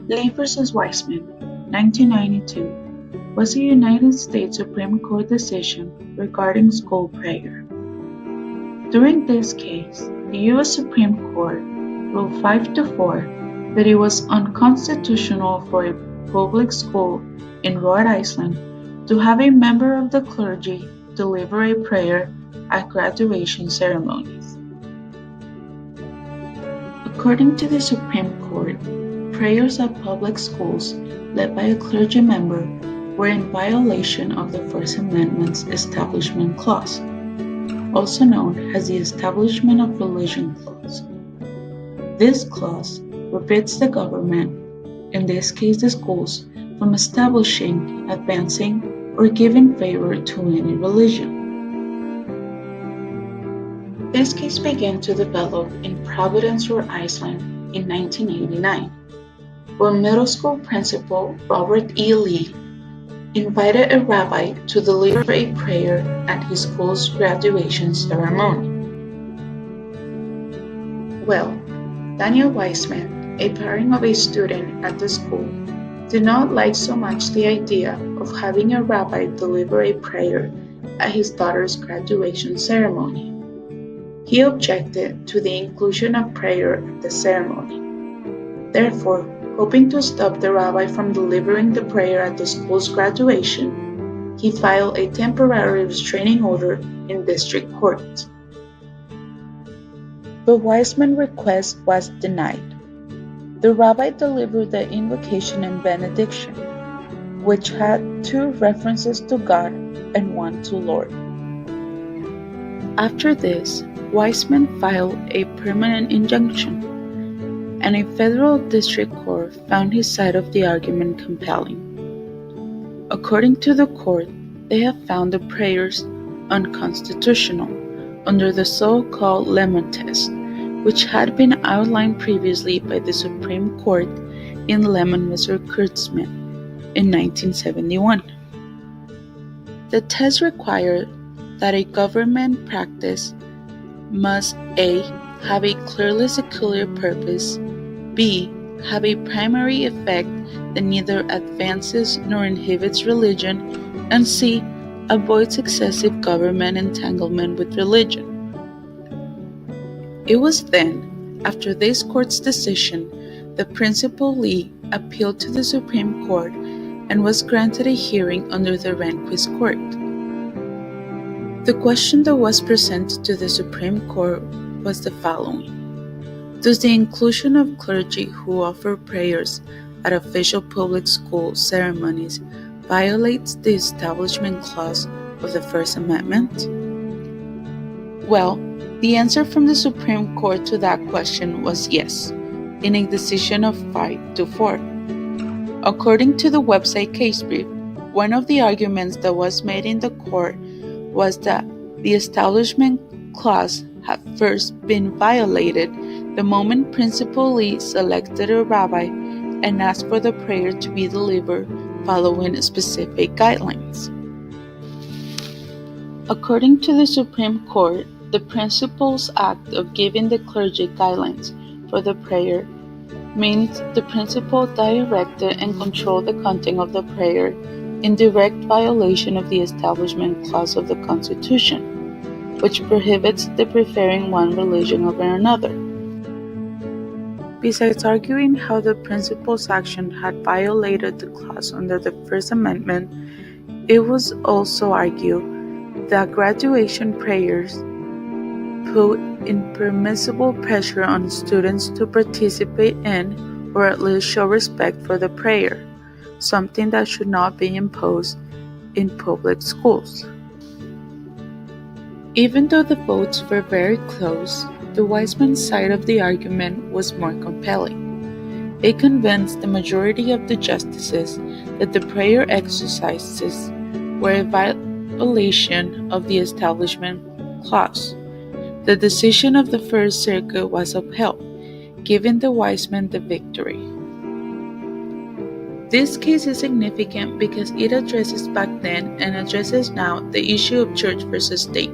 Lee v. Weisman, 1992, was a United States Supreme Court decision regarding school prayer. During this case, the U.S. Supreme Court ruled 5-4 that it was unconstitutional for a public school in Rhode Island to have a member of the clergy deliver a prayer at graduation ceremonies. According to the Supreme Court, prayers at public schools led by a clergy member were in violation of the First Amendment's Establishment Clause, also known as the Establishment of Religion Clause. This clause forbids the government, in this case the schools, from establishing, advancing, or giving favor to any religion. This case began to develop in Providence, Rhode Island in 1989, where middle school principal Robert E. Lee invited a rabbi to deliver a prayer at his school's graduation ceremony. Well, Daniel Weisman, a parent of a student at the school, did not like so much the idea of having a rabbi deliver a prayer at his daughter's graduation ceremony. He objected to the inclusion of prayer at the ceremony. Therefore, hoping to stop the rabbi from delivering the prayer at the school's graduation, he filed a temporary restraining order in district court. But Weisman's request was denied. The rabbi delivered the invocation and benediction, which had 2 references to God and 1 to Lord. After this, Weisman filed a permanent injunction, and a federal district court found his side of the argument compelling. According to the court, they have found the prayers unconstitutional under the so-called Lemon test, which had been outlined previously by the Supreme Court in Lemon v. Kurtzman in 1971. The test required that a government practice must A. have a clearly secular purpose, B. have a primary effect that neither advances nor inhibits religion, and C. avoids excessive government entanglement with religion. It was then, after this court's decision, that Principal Lee appealed to the Supreme Court and was granted a hearing under the Rehnquist Court. The question that was presented to the Supreme Court was the following: does the inclusion of clergy who offer prayers at official public school ceremonies violate the Establishment Clause of the First Amendment? Well, the answer from the Supreme Court to that question was yes, in a decision of 5-4. According to the website Casebrief, one of the arguments that was made in the court was that the Establishment Clause had first been violated the moment Principal Lee selected a rabbi and asked for the prayer to be delivered following specific guidelines. According to the Supreme Court, the principal's act of giving the clergy guidelines for the prayer means the principal directed and controlled the content of the prayer in direct violation of the Establishment Clause of the Constitution, which prohibits the preferring one religion over another. Besides arguing how the principal's action had violated the clause under the First Amendment, it was also argued that graduation prayers put impermissible pressure on students to participate in or at least show respect for the prayer, something that should not be imposed in public schools. Even though the votes were very close, the Weisman side of the argument was more compelling. It convinced the majority of the justices that the prayer exercises were a violation of the Establishment Clause. The decision of the First Circuit was upheld, giving the Weisman the victory. This case is significant because it addresses back then and addresses now the issue of church versus state,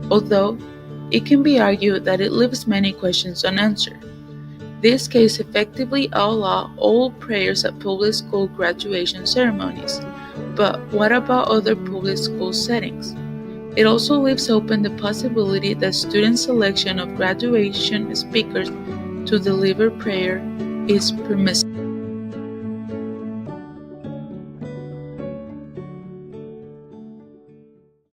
although it can be argued that it leaves many questions unanswered. This case effectively outlawed all prayers at public school graduation ceremonies. But what about other public school settings? It also leaves open the possibility that student selection of graduation speakers to deliver prayer is permissible.